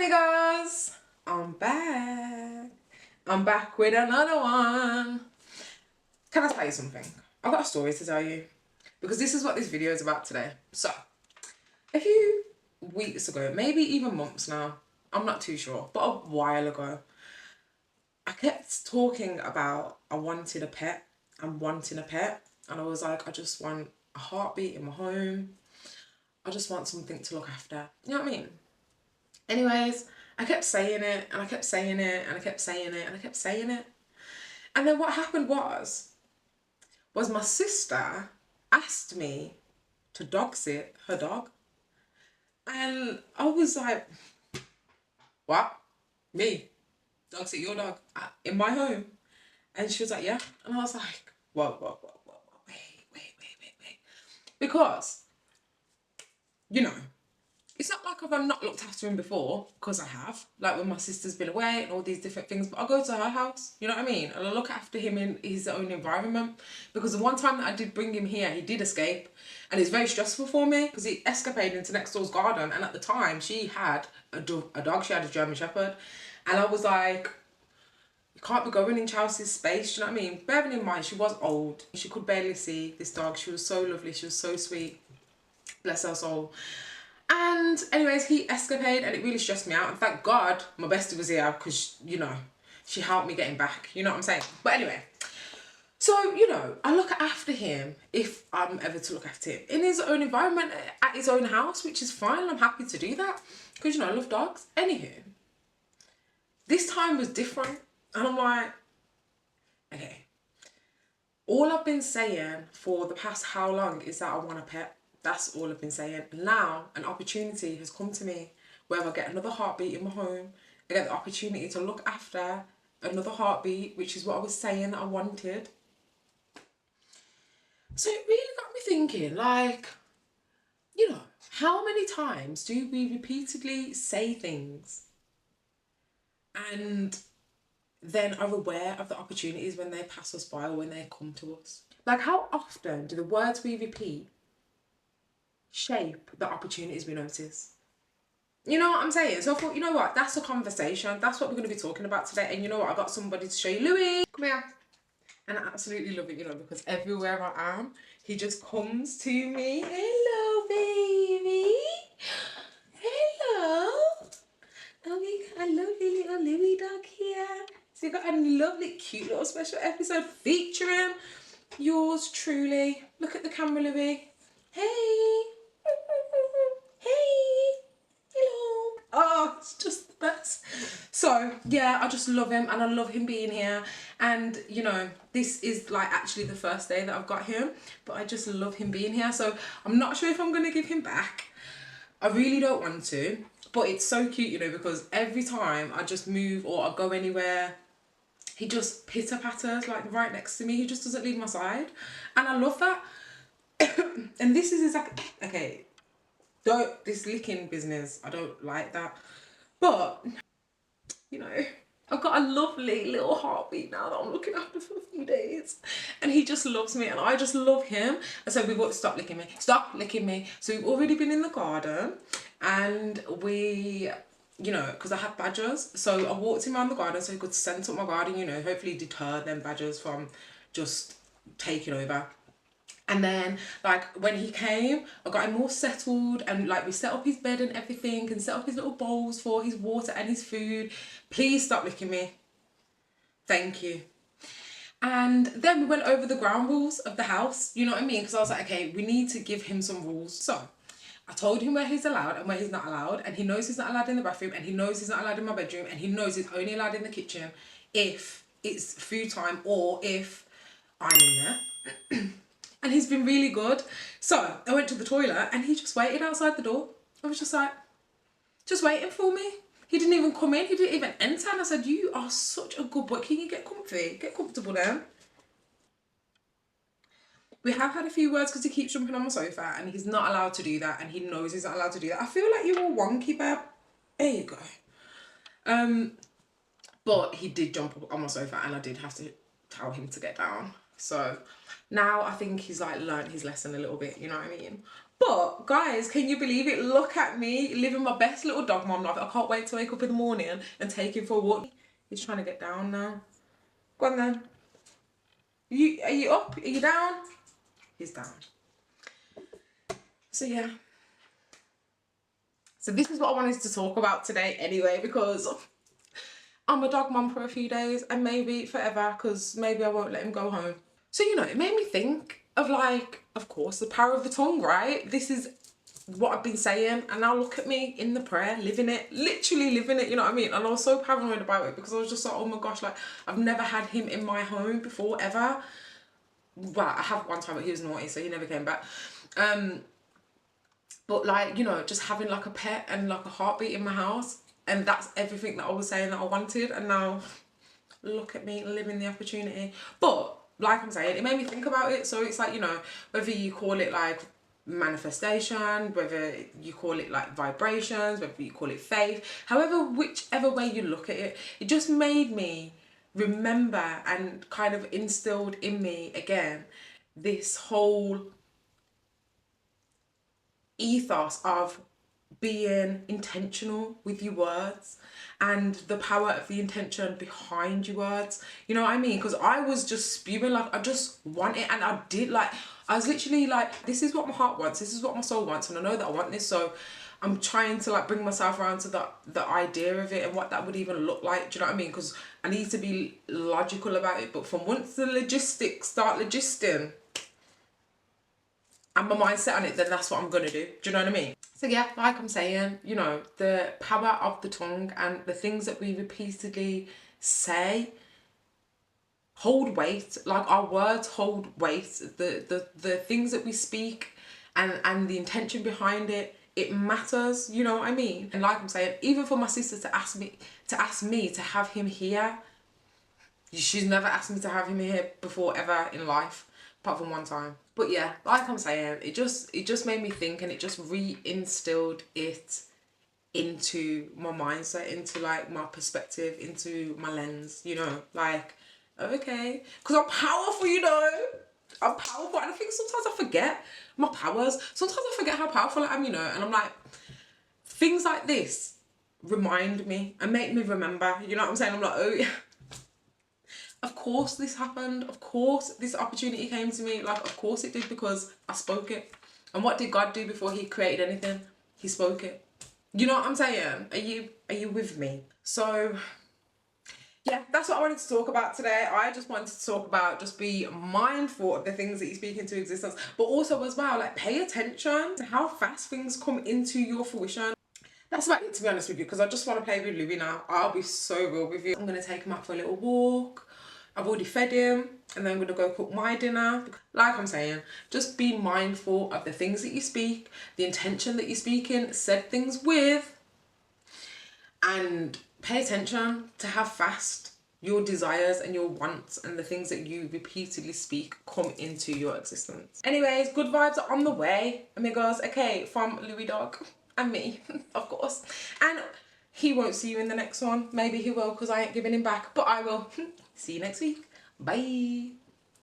Amigos, I'm back. I'm back with another one. Can I tell you something? I've got a story to tell you because this is what this video is about today. So, a few weeks ago, maybe even months now, I'm not too sure, but a while ago, I kept talking about I wanted a pet. I'm wanting a pet. And I was like, I just want a heartbeat in my home. I just want something to look after. You know what I mean? Anyways, I kept saying it and I kept saying it and I kept saying it and I kept saying it. And then what happened was my sister asked me to dog sit her dog. And I was like, what? Me? Dog sit your dog in my home? And she was like, yeah. And I was like, whoa, wait. Because, you know, it's not like I've not looked after him before, because I have. Like when my sister's been away and all these different things. But I go to her house, you know what I mean? And I look after him in his own environment. Because the one time that I did bring him here, he did escape. And it's very stressful for me because he escaped into next door's garden. And at the time, she had a dog. She had a German Shepherd. And I was like, you can't be going in Chelsea's space, do you know what I mean? Bearing in mind, she was old. She could barely see this dog. She was so lovely. She was so sweet. Bless her soul. And anyways, he escaped and it really stressed me out. And thank God my bestie was here because, you know, she helped me get him back. You know what I'm saying? But anyway, so, you know, I look after him if I'm ever to look after him in his own environment, at his own house, which is fine. I'm happy to do that because, you know, I love dogs. Anywho, this time was different. And I'm like, okay, all I've been saying for the past how long is that I want a pet. That's all I've been saying. Now, an opportunity has come to me where I get another heartbeat in my home. I get the opportunity to look after another heartbeat, which is what I was saying that I wanted. So it really got me thinking, like, you know, how many times do we repeatedly say things and then are aware of the opportunities when they pass us by or when they come to us? Like, how often do the words we repeat shape the opportunities we notice? You know what I'm saying? So I thought, you know what, that's a conversation. That's what we're going to be talking about today. And you know what, I got somebody to show you. Louis, come here. And I absolutely love it, you know, because everywhere I am, he just comes to me. Hello, baby. Hello. Oh, we got a lovely little Louis dog here. So you've got a lovely, cute little special episode featuring yours truly. Look at the camera, Louis. Hey. Hey. Hello. Oh, it's just the best. So, yeah, I just love him and I love him being here. And, you know, this is like actually the first day that I've got him, but I just love him being here. So I'm not sure if I'm going to give him back. I really don't want to, but it's so cute, you know, because every time I just move or I go anywhere, he just pitter-patters like right next to me. He just doesn't leave my side. And I love that. And this is exactly, okay, this licking business, I don't like that. But, you know, I've got a lovely little heartbeat now that I'm looking after for a few days. And he just loves me and I just love him. And so we've got to stop licking me. Stop licking me. So we've already been in the garden and we, you know, because I had badgers. So I walked him around the garden so he could scent up my garden, you know, hopefully deter them badgers from just taking over. And then, like, when he came, I got him more settled and, like, we set up his bed and everything and set up his little bowls for his water and his food. Please stop licking me. Thank you. And then we went over the ground rules of the house, you know what I mean? Because I was like, okay, we need to give him some rules. So I told him where he's allowed and where he's not allowed. And he knows he's not allowed in the bathroom and he knows he's not allowed in my bedroom and he knows he's only allowed in the kitchen if it's food time or if I'm in there. And he's been really good. So I went to the toilet and he just waited outside the door. I was just like, just waiting for me. He didn't even come in. He didn't even enter. And I said, you are such a good boy. Can you get comfy? Get comfortable then. We have had a few words because he keeps jumping on my sofa and he's not allowed to do that. And he knows he's not allowed to do that. I feel like you're all wonky, babe. There you go. But he did jump up on my sofa and I did have to tell him to get down. So now I think he's like learned his lesson a little bit, you know what I mean? But guys, can you believe it? Look at me living my best little dog mom life. I can't wait to wake up in the morning and take him for a walk. He's trying to get down now. Go on then. Are you up? Are you down? He's down. So yeah. So this is what I wanted to talk about today anyway, because I'm a dog mom for a few days and maybe forever, because maybe I won't let him go home. So, you know, it made me think of, like, of course, the power of the tongue, right? This is what I've been saying, and now look at me in the prayer, living it, literally living it, you know what I mean? And I was so paranoid about it because I was just like, oh my gosh, like, I've never had him in my home before, ever. Well, I have one time, but he was naughty, so he never came back. But, like, you know, just having, like, a pet and, like, a heartbeat in my house, and that's everything that I was saying that I wanted, and now look at me living the opportunity. But like I'm saying, it made me think about it. So it's like, you know, whether you call it like manifestation, whether you call it like vibrations, whether you call it faith, however, whichever way you look at it, it just made me remember and kind of instilled in me again this whole ethos of being intentional with your words and the power of the intention behind your words, you know what I mean? Because I was just spewing, like, I just want it, and I did, like, I was literally like, this is what my heart wants, this is what my soul wants, and I know that I want this, so I'm trying to, like, bring myself around to the idea of it and what that would even look like, do you know what I mean? Because I need to be logical about it, but from once the logistics start logisting and my mindset on it, then that's what I'm gonna do. Do you know what I mean? So yeah, like I'm saying, you know, the power of the tongue and the things that we repeatedly say hold weight. Like, our words hold weight. The things that we speak and the intention behind it, it matters, you know what I mean? And like I'm saying, even for my sister to ask me to have him here, she's never asked me to have him here before ever in life, apart from one time. But yeah, like I'm saying, it just made me think, and it just re-instilled it into my mindset, into, like, my perspective, into my lens, you know, like, okay, because I'm powerful, you know, I'm powerful, and I think sometimes I forget my powers, sometimes I forget how powerful I am, you know, and I'm like, things like this remind me and make me remember, you know what I'm saying? I'm like, oh yeah, of course this happened, of course this opportunity came to me, like, of course it did, because I spoke it. And what did God do before he created anything? He spoke it. You know what I'm saying? Are you with me? So yeah, that's what I wanted to talk about today. I just wanted to talk about, just be mindful of the things that you speak into existence, but also as well, like, pay attention to how fast things come into your fruition. That's about it, to be honest with you, because I just want to play with Louis now. I'll be so real with you. I'm going to take him out for a little walk. I've already fed him, and then I'm going to go cook my dinner. Like I'm saying, just be mindful of the things that you speak, the intention that you're speaking, said things with, and pay attention to how fast your desires and your wants and the things that you repeatedly speak come into your existence. Anyways, good vibes are on the way, amigos. Okay, from Louis Dog and me, of course. And he won't see you in the next one. Maybe he will, because I ain't giving him back, but I will. See you next week. Bye.